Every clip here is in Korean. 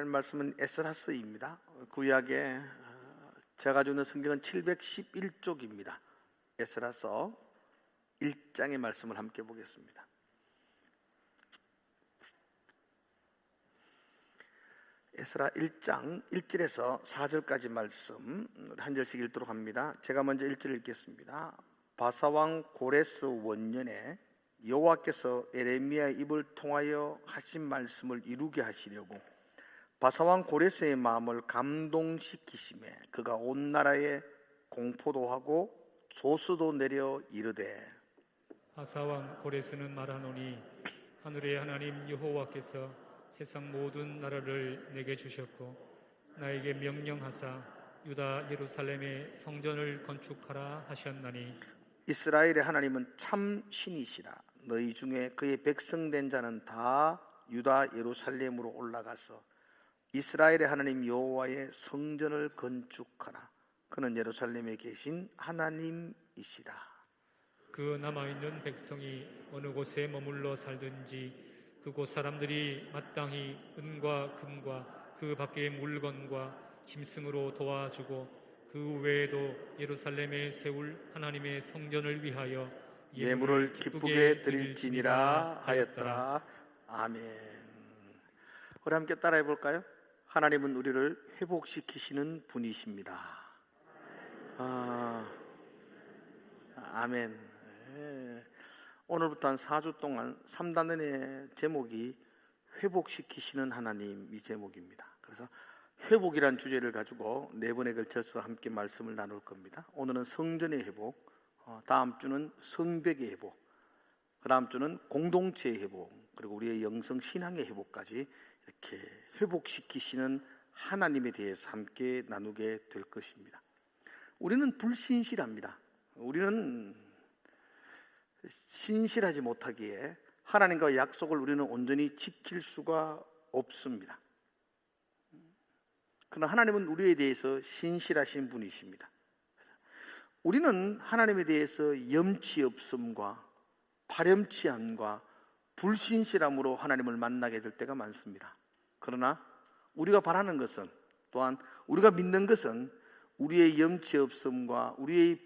할 말씀은 에스라서입니다. 구약에 제가 주는 성경은 711쪽입니다. 에스라서 1장의 말씀을 함께 보겠습니다. 에스라 1장 1절에서 4절까지 말씀 한 절씩 읽도록 합니다. 제가 먼저 1절 읽겠습니다. 바사왕 고레스 원년에 여호와께서 에레미야의 입을 통하여 하신 말씀을 이루게 하시려고 바사왕 고레스의 마음을 감동시키시매 그가 온 나라에 공포도 하고 조서도 내려 이르되 바사왕 고레스는 말하노니 하늘의 하나님 여호와께서 세상 모든 나라를 내게 주셨고 나에게 명령하사 유다 예루살렘의 성전을 건축하라 하셨나니 이스라엘의 하나님은 참 신이시라. 너희 중에 그의 백성된 자는 다 유다 예루살렘으로 올라가서 이스라엘의 하나님 여호와의 성전을 건축하라. 그는 예루살렘에 계신 하나님이시라. 그 남아있는 백성이 어느 곳에 머물러 살든지 그곳 사람들이 마땅히 은과 금과 그 밖의 물건과 짐승으로 도와주고 그 외에도 예루살렘에 세울 하나님의 성전을 위하여 예물을 기쁘게 드릴지니라 하였더라. 아멘. 우리 함께 따라해 볼까요? 하나님은 우리를 회복시키시는 분이십니다. 아멘. 오늘부터 한 4주 동안 3단원의 제목이 회복시키시는 하나님이 제목입니다. 그래서 회복이란 주제를 가지고 4번에 걸쳐서 함께 말씀을 나눌 겁니다. 오늘은 성전의 회복, 다음 주는 성벽의 회복, 그 다음 주는 공동체의 회복, 그리고 우리의 영성 신앙의 회복까지 이렇게 회복시키시는 하나님에 대해서 함께 나누게 될 것입니다. 우리는 불신실합니다. 우리는 신실하지 못하기에 하나님과 약속을 우리는 온전히 지킬 수가 없습니다. 그러나 하나님은 우리에 대해서 신실하신 분이십니다. 우리는 하나님에 대해서 염치 없음과 파렴치 함과 불신실함으로 하나님을 만나게 될 때가 많습니다. 그러나 우리가 바라는 것은, 또한 우리가 믿는 것은 우리의 염치 없음과 우리의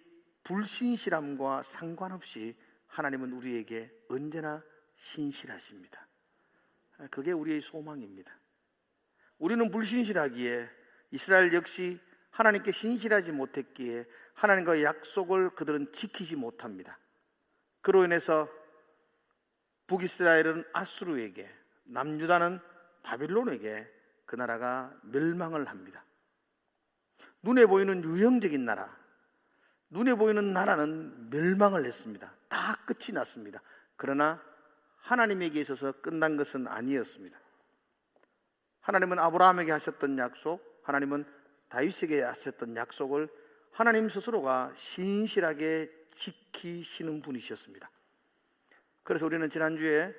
불신실함과 상관없이 하나님은 우리에게 언제나 신실하십니다. 그게 우리의 소망입니다. 우리는 불신실하기에 이스라엘 역시 하나님께 신실하지 못했기에 하나님과의 약속을 그들은 지키지 못합니다. 그로 인해서 북이스라엘은 아수르에게, 남유다는 바빌론에게 그 나라가 멸망을 합니다. 눈에 보이는 유형적인 나라, 눈에 보이는 나라는 멸망을 했습니다. 다 끝이 났습니다. 그러나 하나님에게 있어서 끝난 것은 아니었습니다. 하나님은 아브라함에게 하셨던 약속, 하나님은 다윗에게 하셨던 약속을 하나님 스스로가 신실하게 지키시는 분이셨습니다. 그래서 우리는 지난주에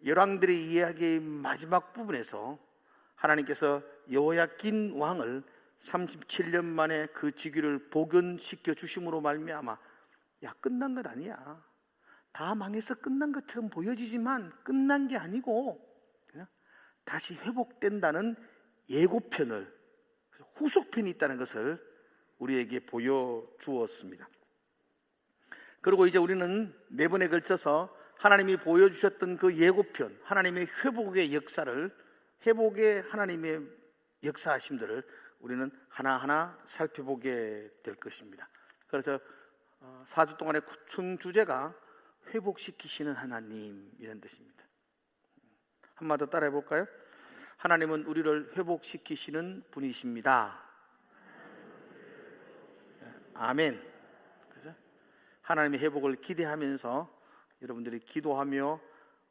열왕들의 이야기의 마지막 부분에서 하나님께서 여호야긴 왕을 37년 만에 그 직위를 복원시켜 주심으로 말미암아 끝난 것 아니야, 다 망해서 끝난 것처럼 보여지지만 끝난 게 아니고 다시 회복된다는 예고편을, 후속편이 있다는 것을 우리에게 보여주었습니다. 그리고 이제 우리는 4번에 걸쳐서 하나님이 보여주셨던 그 예고편, 하나님의 회복의 역사를, 회복의 하나님의 역사하심들을 우리는 하나하나 살펴보게 될 것입니다. 그래서 4주 동안의 총 주제가 회복시키시는 하나님, 이런 뜻입니다. 한마디 더 따라해 볼까요? 하나님은 우리를 회복시키시는 분이십니다. 아멘. 그죠? 하나님의 회복을 기대하면서 여러분들이 기도하며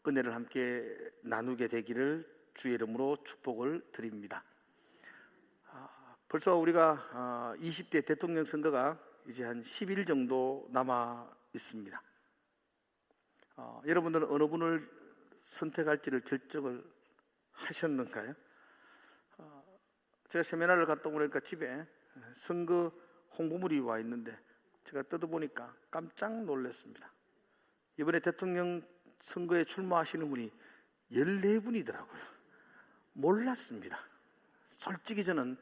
은혜를 함께 나누게 되기를 주의 이름으로 축복을 드립니다. 벌써 우리가 20대 대통령 선거가 이제 한 10일 정도 남아 있습니다. 여러분들은 어느 분을 선택할지를 결정을 하셨는가요? 제가 세미나를 갔다 오니까 집에 선거 홍보물이 와 있는데 제가 뜯어보니까 깜짝 놀랐습니다. 이번에 대통령 선거에 출마하시는 분이 14분이더라고요. 몰랐습니다. 솔직히 저는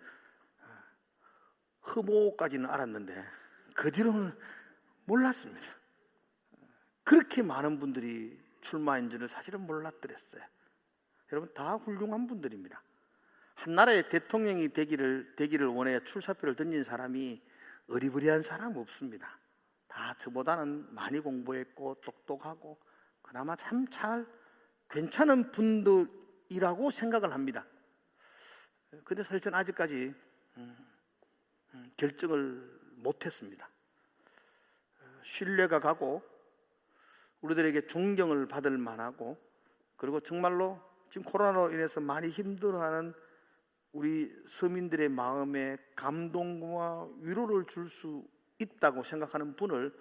흠오까지는 알았는데 그 뒤로는 몰랐습니다. 그렇게 많은 분들이 출마인지를 사실은 몰랐더랬어요. 여러분 다 훌륭한 분들입니다. 한 나라의 대통령이 되기를 원해 출사표를 던진 사람이 어리버리한 사람 없습니다. 다 저보다는 많이 공부했고 똑똑하고 그나마 참 잘 괜찮은 분들이라고 생각을 합니다. 근데 사실 저는 아직까지 결정을 못했습니다. 신뢰가 가고 우리들에게 존경을 받을 만하고 그리고 정말로 지금 코로나로 인해서 많이 힘들어하는 우리 서민들의 마음에 감동과 위로를 줄 수 있다고 생각하는 분을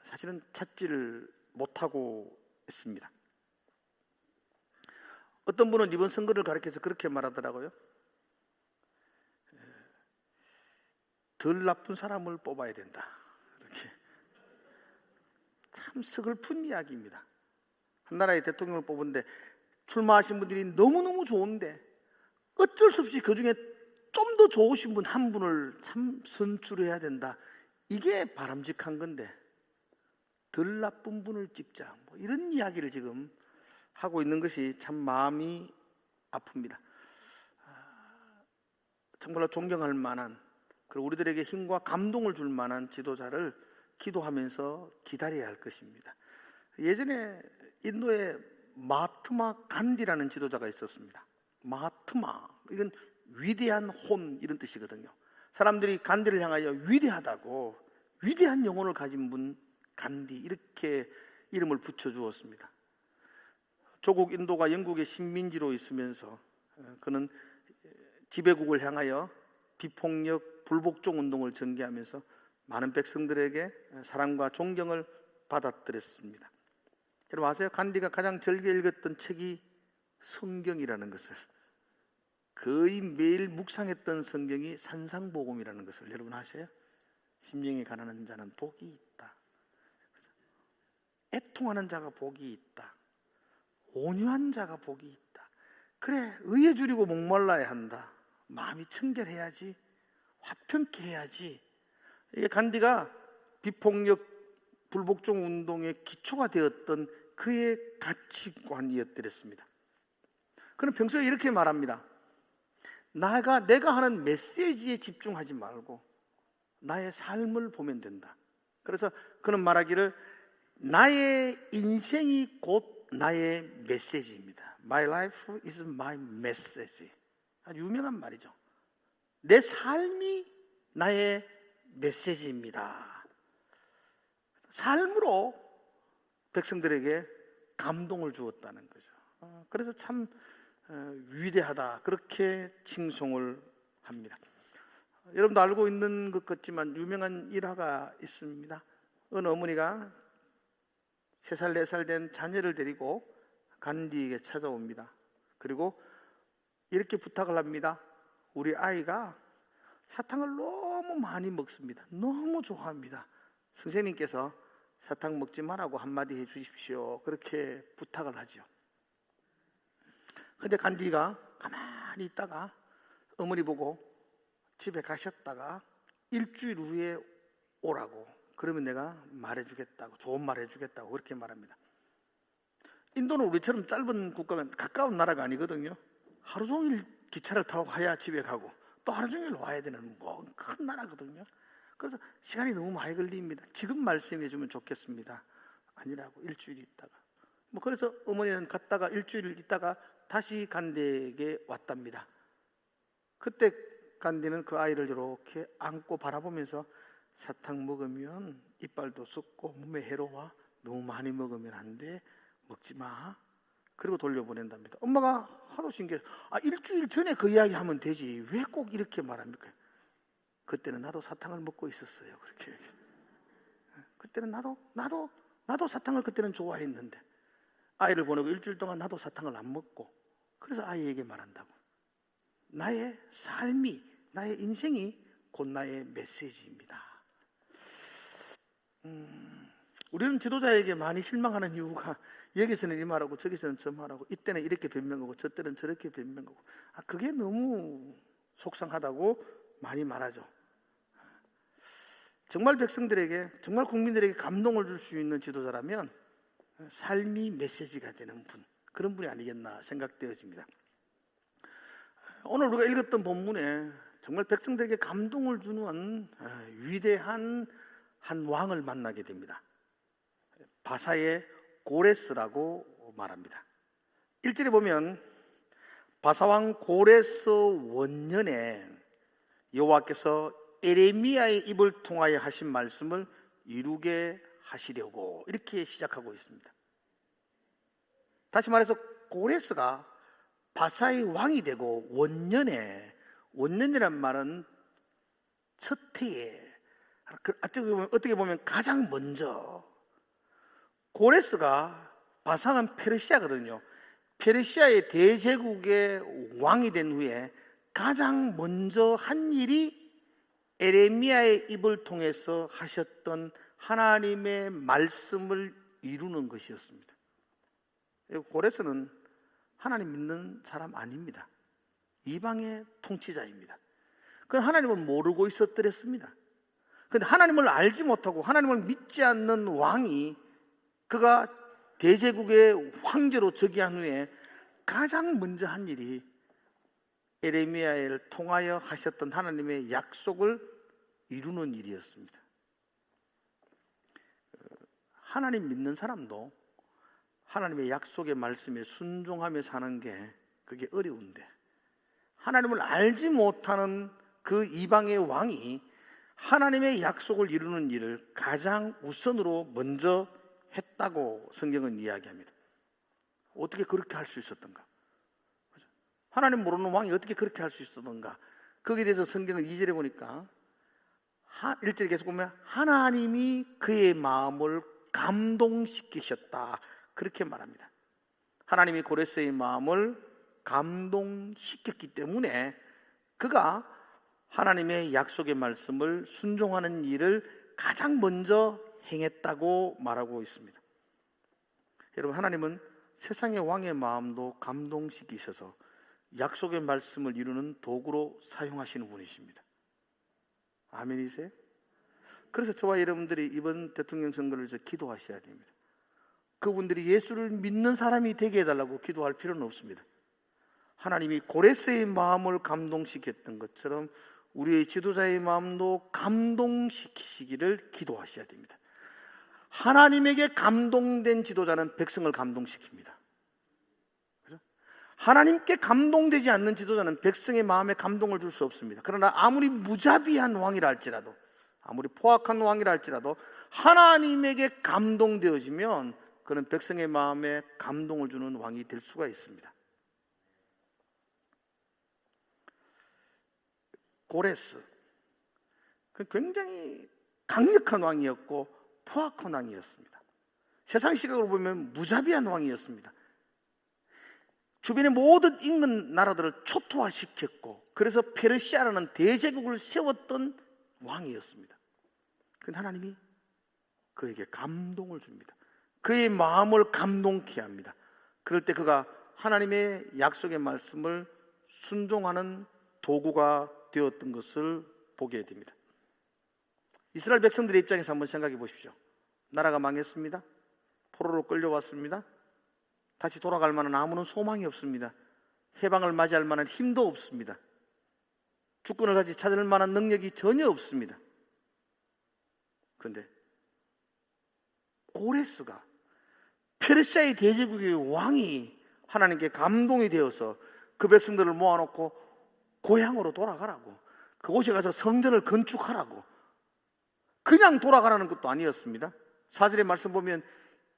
사실은 찾지를 못하고 있습니다. 어떤 분은 이번 선거를 가리켜서 그렇게 말하더라고요. 덜 나쁜 사람을 뽑아야 된다. 이렇게. 참 서글픈 이야기입니다. 한 나라의 대통령을 뽑은데 출마하신 분들이 너무너무 좋은데 어쩔 수 없이 그 중에 좀 더 좋으신 분 한 분을 참 선출해야 된다. 이게 바람직한 건데 덜 나쁜 분을 찍자. 뭐 이런 이야기를 지금 하고 있는 것이 참 마음이 아픕니다. 정말로 존경할 만한 그리고 우리들에게 힘과 감동을 줄 만한 지도자를 기도하면서 기다려야 할 것입니다. 예전에 인도에 마하트마 간디라는 지도자가 있었습니다. 마하트마, 이건 위대한 혼 이런 뜻이거든요. 사람들이 간디를 향하여 위대하다고 위대한 영혼을 가진 분 간디 이렇게 이름을 붙여주었습니다. 조국 인도가 영국의 식민지로 있으면서 그는 지배국을 향하여 비폭력 불복종 운동을 전개하면서 많은 백성들에게 사랑과 존경을 받아들였습니다. 여러분 아세요? 간디가 가장 즐겨 읽었던 책이 성경이라는 것을, 거의 매일 묵상했던 성경이 산상복음이라는 것을 여러분 아세요? 심령이 가난한 자는 복이 있다. 애통하는 자가 복이 있다. 온유한 자가 복이 있다. 그래, 의에 줄이고 목말라야 한다. 마음이 청결해야지, 화평케 해야지. 이게 간디가 비폭력 불복종 운동의 기초가 되었던 그의 가치관이었더랬습니다. 그는 평소에 이렇게 말합니다. 내가 하는 메시지에 집중하지 말고 나의 삶을 보면 된다. 그래서 그는 말하기를 나의 인생이 곧 나의 메시지입니다. My life is my message. 아주 유명한 말이죠. 내 삶이 나의 메시지입니다. 삶으로 백성들에게 감동을 주었다는 거죠. 그래서 참 위대하다 그렇게 칭송을 합니다. 여러분도 알고 있는 것 같지만 유명한 일화가 있습니다. 어느 어머니가 3살, 4살 된 자녀를 데리고 간디에게 찾아옵니다. 그리고 이렇게 부탁을 합니다. 우리 아이가 사탕을 너무 많이 먹습니다. 너무 좋아합니다. 선생님께서 사탕 먹지 말라고 한마디 해 주십시오. 그렇게 부탁을 하죠. 근데 간디가 가만히 있다가 어머니 보고 집에 가셨다가 일주일 후에 오라고, 그러면 내가 말해주겠다고, 좋은 말 해주겠다고 그렇게 말합니다. 인도는 우리처럼 짧은 국가가, 가까운 나라가 아니거든요. 하루 종일 기차를 타고 가야 집에 가고 또 하루 종일 와야 되는 뭐 큰 나라거든요. 그래서 시간이 너무 많이 걸립니다. 지금 말씀해 주면 좋겠습니다. 아니라고, 일주일 있다가. 뭐 그래서 어머니는 갔다가 일주일 있다가 다시 간디에게 왔답니다. 그때 간디는 그 아이를 이렇게 안고 바라보면서 사탕 먹으면 이빨도 썩고 몸에 해로워. 너무 많이 먹으면 안 돼. 먹지 마. 그리고 돌려보낸답니다. 엄마가 하도 신기해서 일주일 전에 그 이야기 하면 되지 왜 꼭 이렇게 말합니까? 그때는 나도 사탕을 먹고 있었어요. 그렇게. 그때는 나도 사탕을 그때는 좋아했는데 아이를 보내고 일주일 동안 나도 사탕을 안 먹고, 그래서 아이에게 말한다고. 나의 삶이, 나의 인생이 곧 나의 메시지입니다. 우리는 지도자에게 많이 실망하는 이유가 여기서는 이 말하고 저기서는 저 말하고 이때는 이렇게 변명하고 저때는 저렇게 변명하고 그게 너무 속상하다고 많이 말하죠. 정말 백성들에게, 정말 국민들에게 감동을 줄 수 있는 지도자라면 삶이 메시지가 되는 분, 그런 분이 아니겠나 생각되어집니다. 오늘 우리가 읽었던 본문에 정말 백성들에게 감동을 주는 위대한 한 왕을 만나게 됩니다. 바사의 고레스라고 말합니다. 1절에 보면 바사왕 고레스 원년에 여호와께서 에레미야의 입을 통하여 하신 말씀을 이루게 하시려고, 이렇게 시작하고 있습니다. 다시 말해서 고레스가 바사의 왕이 되고 원년에, 원년이란 말은 첫 해에, 어떻게 보면 가장 먼저, 고레스가, 바사는 페르시아거든요. 페르시아의 대제국의 왕이 된 후에 가장 먼저 한 일이 에레미야의 입을 통해서 하셨던 하나님의 말씀을 이루는 것이었습니다. 고레스는 하나님 믿는 사람 아닙니다. 이방의 통치자입니다. 그건 하나님을 모르고 있었더랬습니다. 그런데 하나님을 알지 못하고 하나님을 믿지 않는 왕이, 그가 대제국의 황제로 즉위한 후에 가장 먼저 한 일이 에레미야를 통하여 하셨던 하나님의 약속을 이루는 일이었습니다. 하나님 믿는 사람도 하나님의 약속의 말씀에 순종하며 사는 게 그게 어려운데, 하나님을 알지 못하는 그 이방의 왕이 하나님의 약속을 이루는 일을 가장 우선으로 먼저 했다고 성경은 이야기합니다. 어떻게 그렇게 할 수 있었던가? 하나님 모르는 왕이 어떻게 그렇게 할 수 있었던가? 거기에 대해서 성경은 2절에 보니까 1절에 계속 보면 하나님이 그의 마음을 감동시키셨다, 그렇게 말합니다. 하나님이 고레스의 마음을 감동시켰기 때문에 그가 하나님의 약속의 말씀을 순종하는 일을 가장 먼저 행했다고 말하고 있습니다. 여러분, 하나님은 세상의 왕의 마음도 감동시키셔서 약속의 말씀을 이루는 도구로 사용하시는 분이십니다. 아멘이세요? 그래서 저와 여러분들이 이번 대통령 선거를 위해서 기도하셔야 됩니다. 그분들이 예수를 믿는 사람이 되게 해달라고 기도할 필요는 없습니다. 하나님이 고레스의 마음을 감동시켰던 것처럼 우리의 지도자의 마음도 감동시키시기를 기도하셔야 됩니다. 하나님에게 감동된 지도자는 백성을 감동시킵니다. 그렇죠? 하나님께 감동되지 않는 지도자는 백성의 마음에 감동을 줄 수 없습니다. 그러나 아무리 무자비한 왕이라 할지라도, 아무리 포악한 왕이라 할지라도 하나님에게 감동되어지면 그는 백성의 마음에 감동을 주는 왕이 될 수가 있습니다. 고레스, 굉장히 강력한 왕이었고 포악한 왕이었습니다. 세상 시각으로 보면 무자비한 왕이었습니다. 주변의 모든 인근 나라들을 초토화시켰고, 그래서 페르시아라는 대제국을 세웠던 왕이었습니다. 그런데 하나님이 그에게 감동을 줍니다. 그의 마음을 감동케 합니다. 그럴 때 그가 하나님의 약속의 말씀을 순종하는 도구가 되었던 것을 보게 됩니다. 이스라엘 백성들의 입장에서 한번 생각해 보십시오. 나라가 망했습니다. 포로로 끌려왔습니다. 다시 돌아갈 만한 아무런 소망이 없습니다. 해방을 맞이할 만한 힘도 없습니다. 주권을 다시 찾을 만한 능력이 전혀 없습니다. 그런데 고레스가, 페르시아의 대제국의 왕이 하나님께 감동이 되어서 그 백성들을 모아놓고 고향으로 돌아가라고, 그곳에 가서 성전을 건축하라고, 그냥 돌아가라는 것도 아니었습니다. 4절의 말씀 보면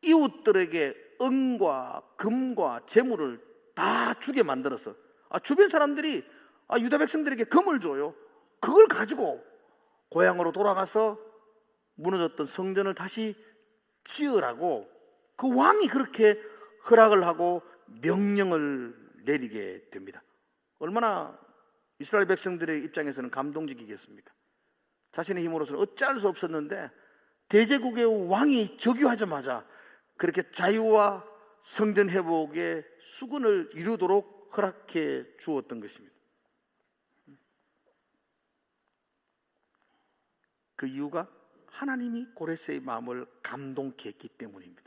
이웃들에게 은과 금과 재물을 다 주게 만들어서, 주변 사람들이 유다 백성들에게 금을 줘요. 그걸 가지고 고향으로 돌아가서 무너졌던 성전을 다시 지으라고 그 왕이 그렇게 허락을 하고 명령을 내리게 됩니다. 얼마나 이스라엘 백성들의 입장에서는 감동적이겠습니까? 자신의 힘으로서는 어찌할 수 없었는데 대제국의 왕이 즉위하자마자 그렇게 자유와 성전 회복의 수군을 이루도록 허락해 주었던 것입니다. 그 이유가 하나님이 고레스의 마음을 감동케 했기 때문입니다.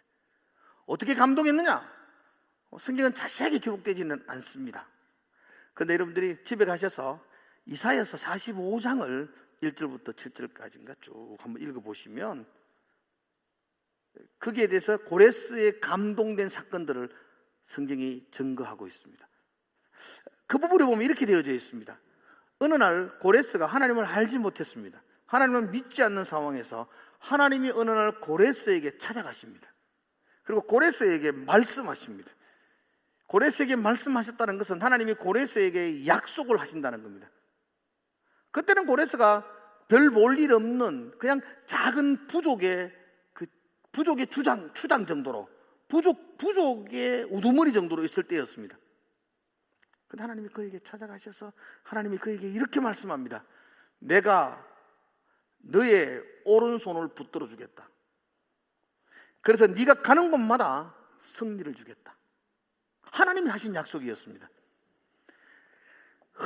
어떻게 감동했느냐? 성경은 자세하게 기록되지는 않습니다. 그런데 여러분들이 집에 가셔서 이사야서 45장을 1절부터 7절까지인가 쭉 한번 읽어보시면 거기에 대해서 고레스의 감동된 사건들을 성경이 증거하고 있습니다. 그 부분에 보면 이렇게 되어져 있습니다. 어느 날 고레스가 하나님을 알지 못했습니다. 하나님을 믿지 않는 상황에서 하나님이 어느 날 고레스에게 찾아가십니다. 그리고 고레스에게 말씀하십니다. 고레스에게 말씀하셨다는 것은 하나님이 고레스에게 약속을 하신다는 겁니다. 그때는 고레스가 별 볼 일 없는 그냥 작은 부족의 추장 정도로 부족의 우두머리 정도로 있을 때였습니다. 그런데 하나님이 그에게 찾아가셔서 하나님이 그에게 이렇게 말씀합니다. 내가 너의 오른손을 붙들어 주겠다. 그래서 네가 가는 곳마다 승리를 주겠다. 하나님이 하신 약속이었습니다.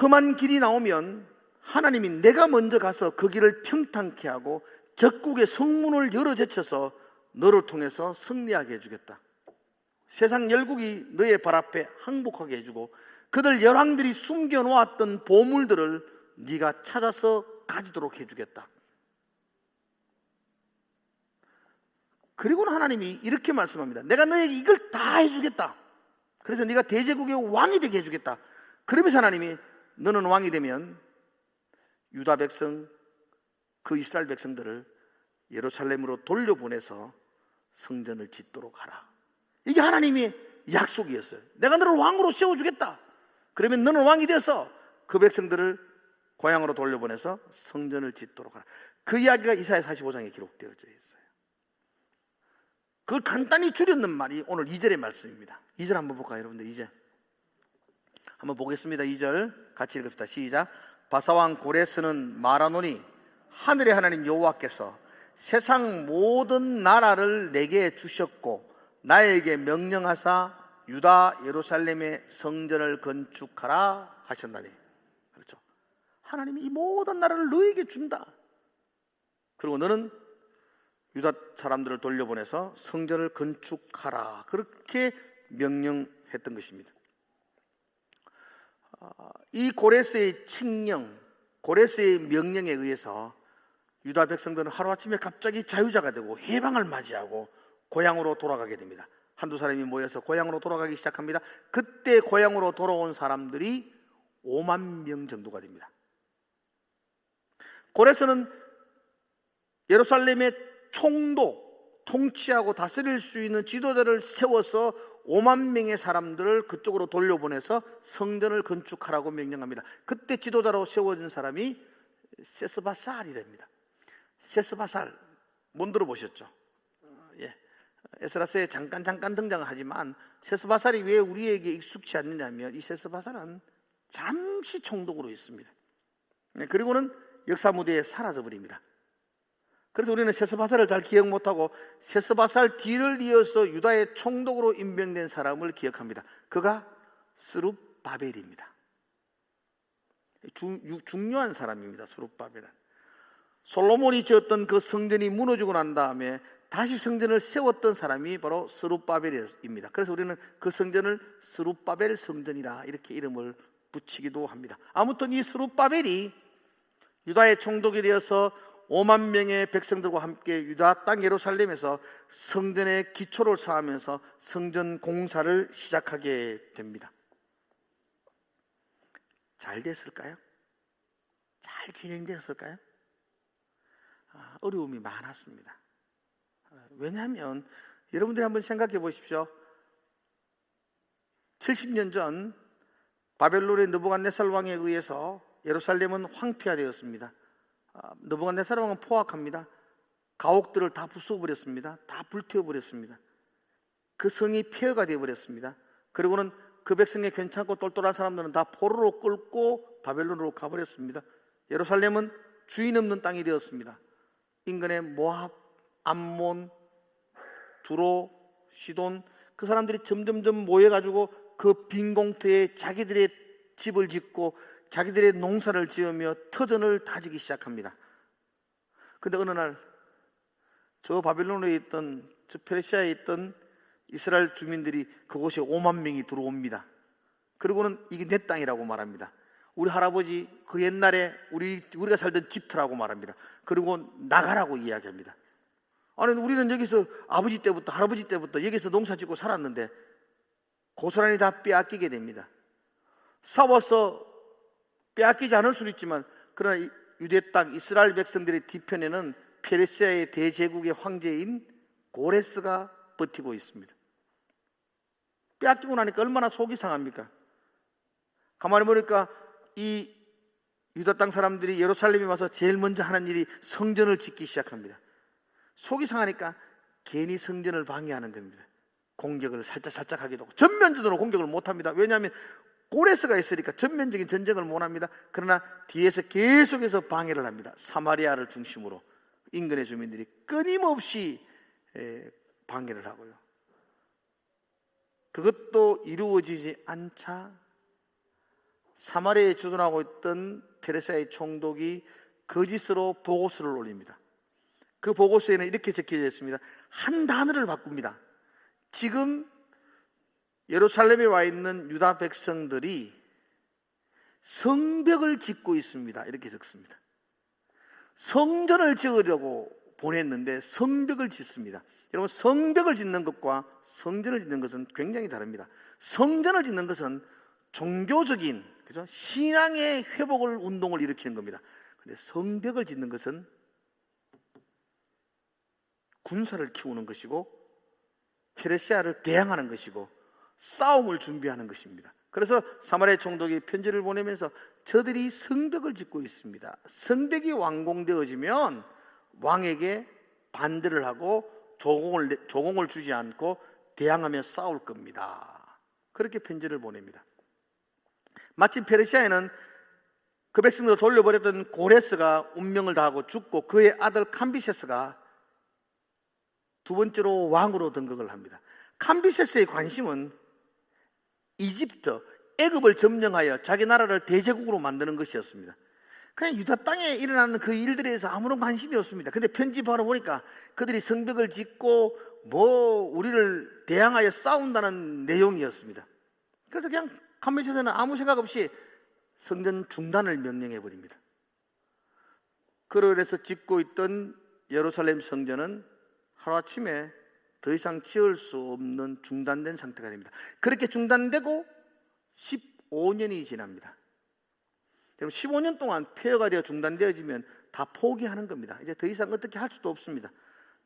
험한 길이 나오면 하나님이 내가 먼저 가서 그 길을 평탄케 하고 적국의 성문을 열어 제쳐서 너를 통해서 승리하게 해주겠다. 세상 열국이 너의 발 앞에 항복하게 해주고 그들 열왕들이 숨겨놓았던 보물들을 네가 찾아서 가지도록 해주겠다. 그리고는 하나님이 이렇게 말씀합니다. 내가 너에게 이걸 다 해주겠다. 그래서 네가 대제국의 왕이 되게 해주겠다. 그러면서 하나님이 너는 왕이 되면 유다 백성, 그 이스라엘 백성들을 예루살렘으로 돌려보내서 성전을 짓도록 하라. 이게 하나님의 약속이었어요. 내가 너를 왕으로 세워주겠다. 그러면 너는 왕이 돼서 그 백성들을 고향으로 돌려보내서 성전을 짓도록 하라. 그 이야기가 이사야 45장에 기록되어져 있어요. 그걸 간단히 줄였는 말이 오늘 2절의 말씀입니다. 2절 한번 볼까요, 여러분들? 2절 한번 보겠습니다. 2절 같이 읽읍시다. 시작. 바사왕 고레스는 말하노니 하늘의 하나님 여호와께서 세상 모든 나라를 내게 주셨고 나에게 명령하사 유다 예루살렘의 성전을 건축하라 하셨나니. 그렇죠. 하나님이 이 모든 나라를 너에게 준다. 그리고 너는 유다 사람들을 돌려보내서 성전을 건축하라. 그렇게 명령했던 것입니다. 이 고레스의 칙령, 고레스의 명령에 의해서 유다 백성들은 하루아침에 갑자기 자유자가 되고 해방을 맞이하고 고향으로 돌아가게 됩니다. 한두 사람이 모여서 고향으로 돌아가기 시작합니다. 그때 고향으로 돌아온 사람들이 5만 명 정도가 됩니다. 고레스는 예루살렘의 총독, 통치하고 다스릴 수 있는 지도자를 세워서 5만 명의 사람들을 그쪽으로 돌려보내서 성전을 건축하라고 명령합니다. 그때 지도자로 세워진 사람이 세스바살이 됩니다. 세스바살, 못 들어보셨죠? 예. 에스라스에 잠깐 등장을 하지만 세스바살이 왜 우리에게 익숙치 않느냐면 이 세스바살은 잠시 총독으로 있습니다. 그리고는 역사 무대에 사라져버립니다. 그래서 우리는 세스바살을 잘 기억 못하고 세스바살 뒤를 이어서 유다의 총독으로 임명된 사람을 기억합니다. 그가 스룹바벨입니다. 중요한 사람입니다. 스룹바벨은 솔로몬이 지었던 그 성전이 무너지고 난 다음에 다시 성전을 세웠던 사람이 바로 스룹바벨입니다. 그래서 우리는 그 성전을 스룹바벨 성전이라 이렇게 이름을 붙이기도 합니다. 아무튼 이 스룹바벨이 유다의 총독이 되어서 5만 명의 백성들과 함께 유다 땅 예루살렘에서 성전의 기초를 쌓으면서 성전 공사를 시작하게 됩니다. 잘 됐을까요? 잘 진행됐을까요? 어려움이 많았습니다. 왜냐하면 여러분들이 한번 생각해 보십시오. 70년 전 바벨론의 느부갓네살 왕에 의해서 예루살렘은 황폐화되었습니다. 느부갓네살 왕은 포악합니다. 가옥들을 다 부숴버렸습니다. 다 불태워버렸습니다. 그 성이 폐허가 되어버렸습니다. 그리고는 그 백성의 괜찮고 똘똘한 사람들은 다 포로로 끌고 바벨론으로 가버렸습니다. 예루살렘은 주인 없는 땅이 되었습니다. 인근의 모압, 암몬, 두로, 시돈 그 사람들이 점점점 모여가지고 그 빈 공터에 자기들의 집을 짓고 자기들의 농사를 지으며 터전을 다지기 시작합니다. 근데 어느 날 저 바빌론에 있던, 저 페르시아에 있던 이스라엘 주민들이 그곳에 5만 명이 들어옵니다. 그리고는 이게 내 땅이라고 말합니다. 우리 할아버지 그 옛날에 우리가 살던 집터라고 말합니다. 그리고 나가라고 이야기합니다. 아니, 우리는 여기서 아버지 때부터 할아버지 때부터 여기서 농사 짓고 살았는데 고스란히 다 빼앗기게 됩니다. 싸워서 빼앗기지 않을 수도 있지만, 그러나 유대 땅 이스라엘 백성들의 뒤편에는 페르시아의 대제국의 황제인 고레스가 버티고 있습니다. 빼앗기고 나니까 얼마나 속이 상합니까? 가만히 보니까 이 유다 땅 사람들이 예루살렘에 와서 제일 먼저 하는 일이 성전을 짓기 시작합니다. 속이 상하니까 괜히 성전을 방해하는 겁니다. 공격을 살짝 하기도 하고, 전면전으로 공격을 못합니다. 왜냐하면 고레스가 있으니까 전면적인 전쟁을 못합니다. 그러나 뒤에서 계속해서 방해를 합니다. 사마리아를 중심으로 인근의 주민들이 끊임없이 방해를 하고요. 그것도 이루어지지 않자 사마리아에 주둔하고 있던 페르시아의 총독이 거짓으로 보고서를 올립니다. 그 보고서에는 이렇게 적혀져 있습니다. 한 단어를 바꿉니다. 지금 예루살렘에 와 있는 유다 백성들이 성벽을 짓고 있습니다. 이렇게 적습니다. 성전을 지으려고 보냈는데 성벽을 짓습니다. 여러분, 성벽을 짓는 것과 성전을 짓는 것은 굉장히 다릅니다. 성전을 짓는 것은 종교적인, 그죠? 신앙의 회복을 운동을 일으키는 겁니다. 그런데 성벽을 짓는 것은 군사를 키우는 것이고 페르시아를 대항하는 것이고 싸움을 준비하는 것입니다. 그래서 사마리아 총독이 편지를 보내면서 저들이 성벽을 짓고 있습니다. 성벽이 완공되어지면 왕에게 반대를 하고 조공을 주지 않고 대항하며 싸울 겁니다. 그렇게 편지를 보냅니다. 마침 페르시아에는 그 백성들을 돌려버렸던 고레스가 운명을 다하고 죽고 그의 아들 캄비세스가 두 번째로 왕으로 등극을 합니다. 캄비세스의 관심은 이집트, 애굽을 점령하여 자기 나라를 대제국으로 만드는 것이었습니다. 그냥 유다 땅에 일어나는 그 일들에 대해서 아무런 관심이 없습니다. 근데 편집하러 보니까 그들이 성벽을 짓고 우리를 대항하여 싸운다는 내용이었습니다. 그래서 그냥 캄비세스는 아무 생각 없이 성전 중단을 명령해 버립니다. 그래서 짓고 있던 예루살렘 성전은 하루아침에 더 이상 지을 수 없는 중단된 상태가 됩니다. 그렇게 중단되고 15년이 지납니다. 여러분, 15년 동안 폐허가 되어 중단되어지면 다 포기하는 겁니다. 이제 더 이상 어떻게 할 수도 없습니다.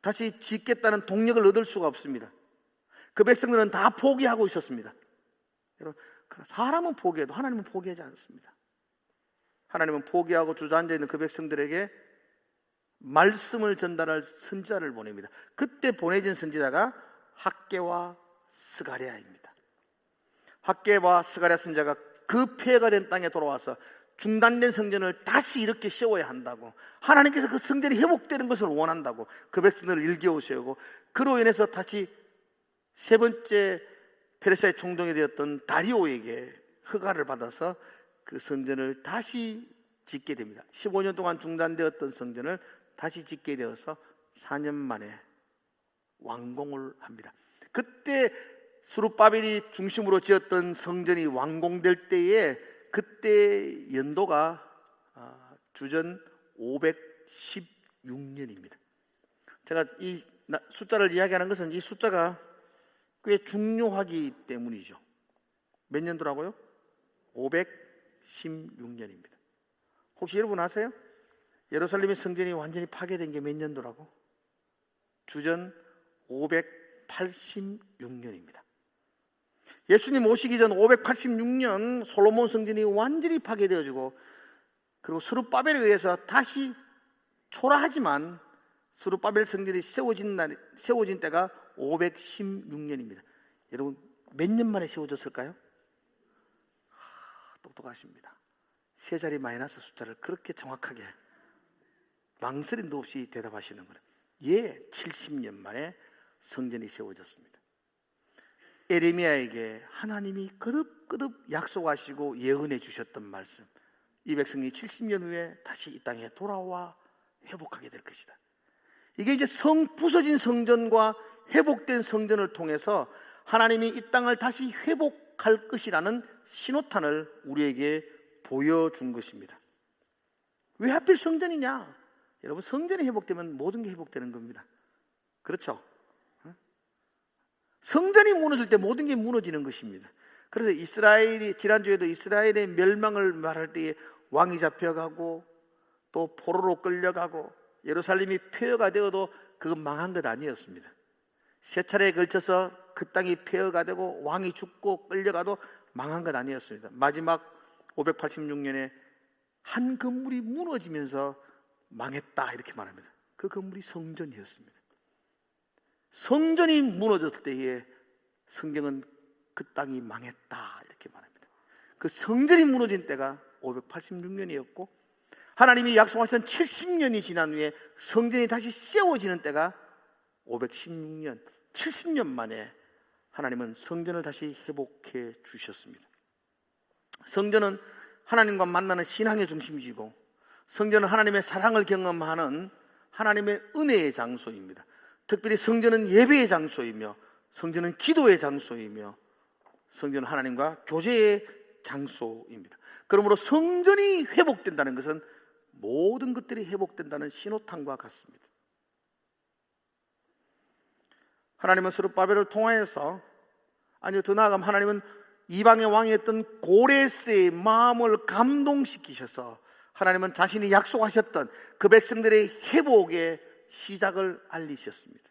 다시 짓겠다는 동력을 얻을 수가 없습니다. 그 백성들은 다 포기하고 있었습니다. 여러분, 사람은 포기해도 하나님은 포기하지 않습니다. 하나님은 포기하고 주저앉아 있는 그 백성들에게 말씀을 전달할 선지자를 보냅니다. 그때 보내진 선지자가 학개와 스가랴입니다. 학개와 스가랴 선지자가 그 폐허가 된 땅에 돌아와서 중단된 성전을 다시 이렇게 세워야 한다고, 하나님께서 그 성전이 회복되는 것을 원한다고 그 백성들을 일깨워 세우고, 그로 인해서 다시 세 번째 페르시아의 총독이 되었던 다리오에게 허가를 받아서 그 성전을 다시 짓게 됩니다. 15년 동안 중단되었던 성전을 다시 짓게 되어서 4년 만에 완공을 합니다. 그때 스룹바벨이 중심으로 지었던 성전이 완공될 때에 그때 연도가 주전 516년입니다. 제가 이 숫자를 이야기하는 것은 이 숫자가 꽤 중요하기 때문이죠. 몇 년도라고요? 516년입니다. 혹시 여러분 아세요? 예루살렘의 성전이 완전히 파괴된 게 몇 년도라고? 주전 586년입니다. 예수님 오시기 전 586년 솔로몬 성전이 완전히 파괴되어지고, 그리고 스룹바벨에 의해서 다시 초라하지만 스룹바벨 성전이 세워진 때가 516년입니다. 여러분, 몇 년 만에 세워졌을까요? 똑똑하십니다. 세 자리 마이너스 숫자를 그렇게 정확하게 망설임도 없이 대답하시는 거예요. 70년 만에 성전이 세워졌습니다. 에레미야에게 하나님이 거듭거듭 약속하시고 예언해 주셨던 말씀, 이 백성이 70년 후에 다시 이 땅에 돌아와 회복하게 될 것이다. 이게 이제 부서진 성전과 회복된 성전을 통해서 하나님이 이 땅을 다시 회복할 것이라는 신호탄을 우리에게 보여준 것입니다. 왜 하필 성전이냐? 여러분, 성전이 회복되면 모든 게 회복되는 겁니다. 그렇죠? 성전이 무너질 때 모든 게 무너지는 것입니다. 그래서 지난주에도 이스라엘의 멸망을 말할 때에 왕이 잡혀가고 또 포로로 끌려가고 예루살렘이 폐허가 되어도 그건 망한 것 아니었습니다. 세 차례에 걸쳐서 그 땅이 폐허가 되고 왕이 죽고 끌려가도 망한 것 아니었습니다. 마지막 586년에 한 건물이 무너지면서 망했다 이렇게 말합니다. 그 건물이 성전이었습니다. 성전이 무너졌을 때에 성경은 그 땅이 망했다 이렇게 말합니다. 그 성전이 무너진 때가 586년이었고 하나님이 약속하신 70년이 지난 후에 성전이 다시 세워지는 때가 516년, 70년 만에 하나님은 성전을 다시 회복해 주셨습니다. 성전은 하나님과 만나는 신앙의 중심지고 성전은 하나님의 사랑을 경험하는 하나님의 은혜의 장소입니다. 특별히 성전은 예배의 장소이며 성전은 기도의 장소이며 성전은 하나님과 교제의 장소입니다. 그러므로 성전이 회복된다는 것은 모든 것들이 회복된다는 신호탄과 같습니다. 하나님은 스룹바벨을 통하여서, 아니요 더 나아가면 하나님은 이방의 왕이었던 고레스의 마음을 감동시키셔서 하나님은 자신이 약속하셨던 그 백성들의 회복의 시작을 알리셨습니다.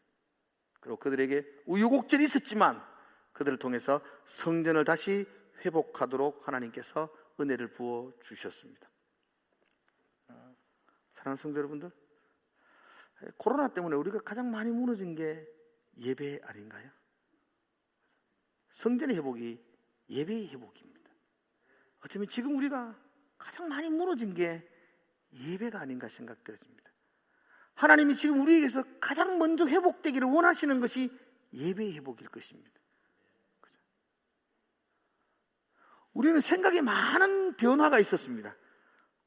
그리고 그들에게 우유곡절이 있었지만 그들을 통해서 성전을 다시 회복하도록 하나님께서 은혜를 부어 주셨습니다. 사랑하는 성도 여러분들, 코로나 때문에 우리가 가장 많이 무너진 게 예배 아닌가요? 성전의 회복이 예배의 회복입니다. 어쩌면 지금 우리가 가장 많이 무너진 게 예배가 아닌가 생각되어집니다. 하나님이 지금 우리에게서 가장 먼저 회복되기를 원하시는 것이 예배의 회복일 것입니다. 우리는 생각에 많은 변화가 있었습니다.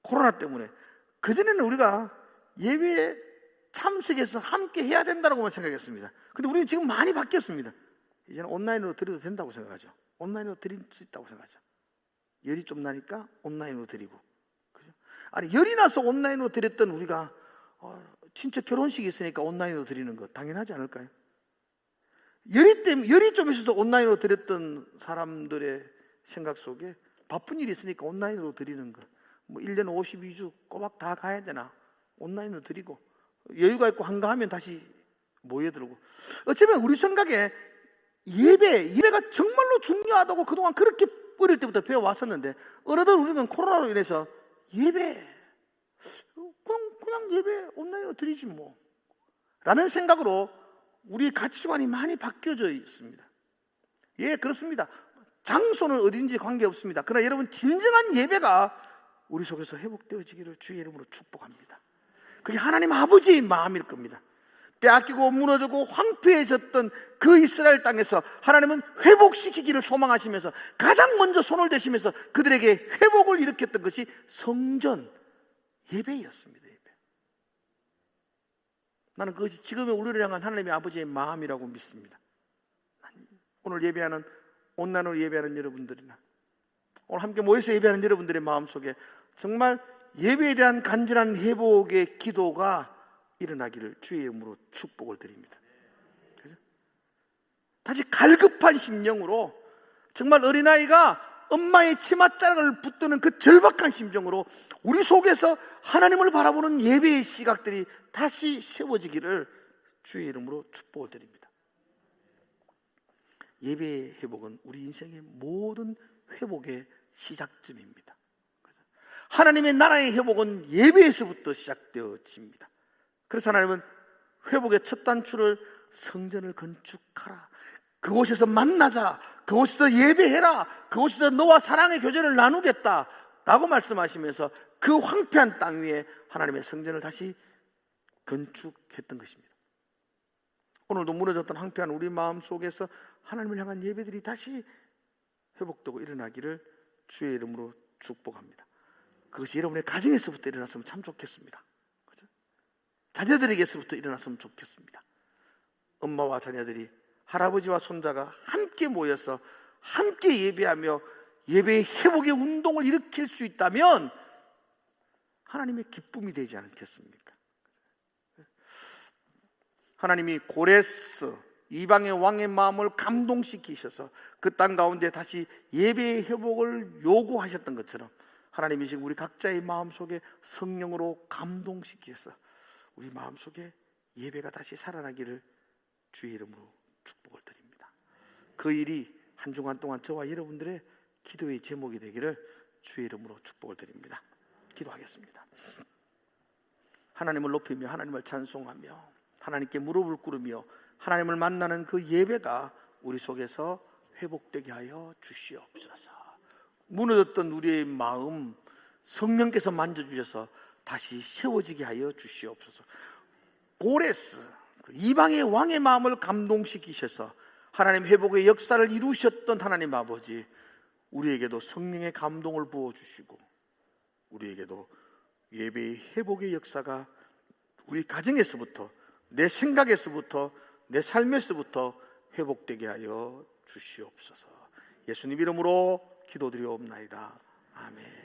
코로나 때문에. 그전에는 우리가 예배에 참석해서 함께 해야 된다고만 생각했습니다. 근데 우리는 지금 많이 바뀌었습니다. 이제는 온라인으로 드려도 된다고 생각하죠. 온라인으로 드릴 수 있다고 생각하죠. 열이 좀 나니까 온라인으로 드리고. 그죠? 아니, 열이 나서 온라인으로 드렸던 우리가 진짜 결혼식이 있으니까 온라인으로 드리는 거 당연하지 않을까요? 열이 좀 있어서 온라인으로 드렸던 사람들의 생각 속에 바쁜 일이 있으니까 온라인으로 드리는 거. 뭐 1년 52주 꼬박 다 가야 되나? 온라인으로 드리고 여유가 있고 한가하면 다시 모여들고. 어쩌면 우리 생각에 예배가 정말로 중요하다고 그동안 그렇게 어릴 때부터 배워왔었는데 어느덧 우리는 코로나로 인해서 그냥 예배 온라인으로 드리지 뭐 라는 생각으로 우리 가치관이 많이 바뀌어져 있습니다. 예, 그렇습니다. 장소는 어딘지 관계없습니다. 그러나 여러분, 진정한 예배가 우리 속에서 회복되어지기를 주의 이름으로 축복합니다. 그게 하나님 아버지의 마음일 겁니다. 빼앗기고 무너지고 황폐해졌던 그 이스라엘 땅에서 하나님은 회복시키기를 소망하시면서 가장 먼저 손을 대시면서 그들에게 회복을 일으켰던 것이 성전 예배였습니다. 예배. 나는 그것이 지금의 우리를 향한 하나님의 아버지의 마음이라고 믿습니다. 오늘 예배하는, 온라인으로 예배하는 여러분들이나 오늘 함께 모여서 예배하는 여러분들의 마음속에 정말 예배에 대한 간절한 회복의 기도가 일어나기를 주의 이름으로 축복을 드립니다. 그죠? 다시 갈급한 심령으로, 정말 어린아이가 엄마의 치맛자락을 붙드는 그 절박한 심정으로 우리 속에서 하나님을 바라보는 예배의 시각들이 다시 세워지기를 주의 이름으로 축복을 드립니다. 예배의 회복은 우리 인생의 모든 회복의 시작점입니다. 하나님의 나라의 회복은 예배에서부터 시작되어집니다. 그래서 하나님은 회복의 첫 단추를 성전을 건축하라, 그곳에서 만나자, 그곳에서 예배해라, 그곳에서 너와 사랑의 교제를 나누겠다 라고 말씀하시면서 그 황폐한 땅 위에 하나님의 성전을 다시 건축했던 것입니다. 오늘도 무너졌던 황폐한 우리 마음 속에서 하나님을 향한 예배들이 다시 회복되고 일어나기를 주의 이름으로 축복합니다. 그것이 여러분의 가정에서부터 일어났으면 참 좋겠습니다. 그죠? 자녀들에게서부터 일어났으면 좋겠습니다. 엄마와 자녀들이, 할아버지와 손자가 함께 모여서 함께 예배하며 예배의 회복의 운동을 일으킬 수 있다면 하나님의 기쁨이 되지 않겠습니까? 하나님이 고레스 이방의 왕의 마음을 감동시키셔서 그 땅 가운데 다시 예배의 회복을 요구하셨던 것처럼 하나님이 지금 우리 각자의 마음속에 성령으로 감동시키셔서 우리 마음속에 예배가 다시 살아나기를 주의 이름으로 축복을 드립니다. 그 일이 한 주간 동안 저와 여러분들의 기도의 제목이 되기를 주의 이름으로 축복을 드립니다. 기도하겠습니다. 하나님을 높이며 하나님을 찬송하며 하나님께 무릎을 꿇으며 하나님을 만나는 그 예배가 우리 속에서 회복되게 하여 주시옵소서. 무너졌던 우리의 마음 성령께서 만져주셔서 다시 세워지게 하여 주시옵소서. 고레스 이방의 왕의 마음을 감동시키셔서 하나님 회복의 역사를 이루셨던 하나님 아버지, 우리에게도 성령의 감동을 부어주시고 우리에게도 예배의 회복의 역사가 우리 가정에서부터, 내 생각에서부터, 내 삶에서부터 회복되게 하여 주시옵소서. 예수님 이름으로 기도드리옵나이다. 아멘.